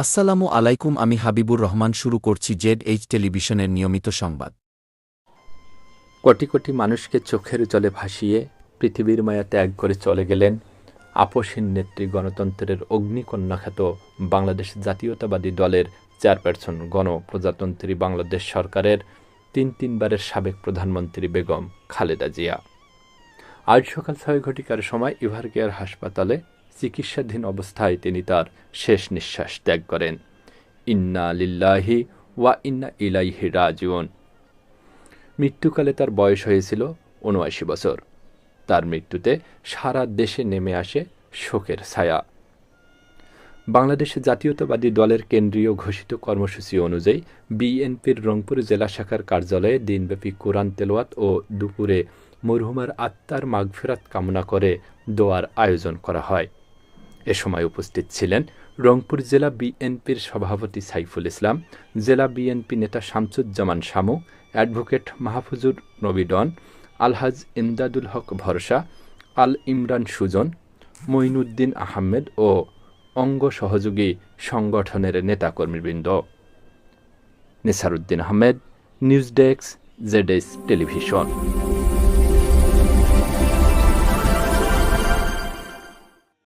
আসসালামু আলাইকুম, আমি হাবিবুর রহমান। শুরু করছি জেড টেলিভিশনের নিয়মিত সংবাদ। কোটি কোটি মানুষকে চোখের জলে ভাসিয়ে পৃথিবীর মায়া ত্যাগ করে চলে গেলেন আপসহীন নেত্রী, গণতন্ত্রের অগ্নিকন্যা খ্যাত বাংলাদেশ জাতীয়তাবাদী দলের চেয়ারপারসন, গণপ্রজাতন্ত্রী বাংলাদেশ সরকারের তিনবারের সাবেক প্রধানমন্ত্রী বেগম খালেদা জিয়া। আজ সকাল ৬ ঘটিকার সময় ইভারকেয়ার হাসপাতালে চিকিৎসাধীন অবস্থায় তিনি তার শেষ নিঃশ্বাস ত্যাগ করেন। ইন্না লিল্লাহি ওয়া ইন্না ইলাইহি রাজিউন। মৃত্যুকালে তার বয়স হয়েছিল ৭৯ বছর। তার মৃত্যুতে সারা দেশে নেমে আসে শোকের ছায়া। বাংলাদেশ জাতীয়তাবাদী দলের কেন্দ্রীয় ঘোষিত কর্মসূচি অনুযায়ী বিএনপির রংপুর জেলা শাখার কার্যালয়ে দিনব্যাপী কোরআন তেলাওয়াত ও দুপুরে মরহুমার আত্মার মাগফিরাত কামনা করে দোয়ার আয়োজন করা হয়। এ সময় উপস্থিত ছিলেন রংপুর জেলা বিএনপির সভাপতি সাইফুল ইসলাম, জেলা বিএনপি নেতা শামসুজ্জামান শামু, অ্যাডভোকেট মাহফুজুর নবী ডন, আলহাজ ইমদাদুল হক ভরসা, আল ইমরান সুজন, মঈনুদ্দিন আহমেদ ও অঙ্গ সহযোগী সংগঠনের নেতাকর্মীবৃন্দ। Nesaruddin Ahmed, news desk, Z television.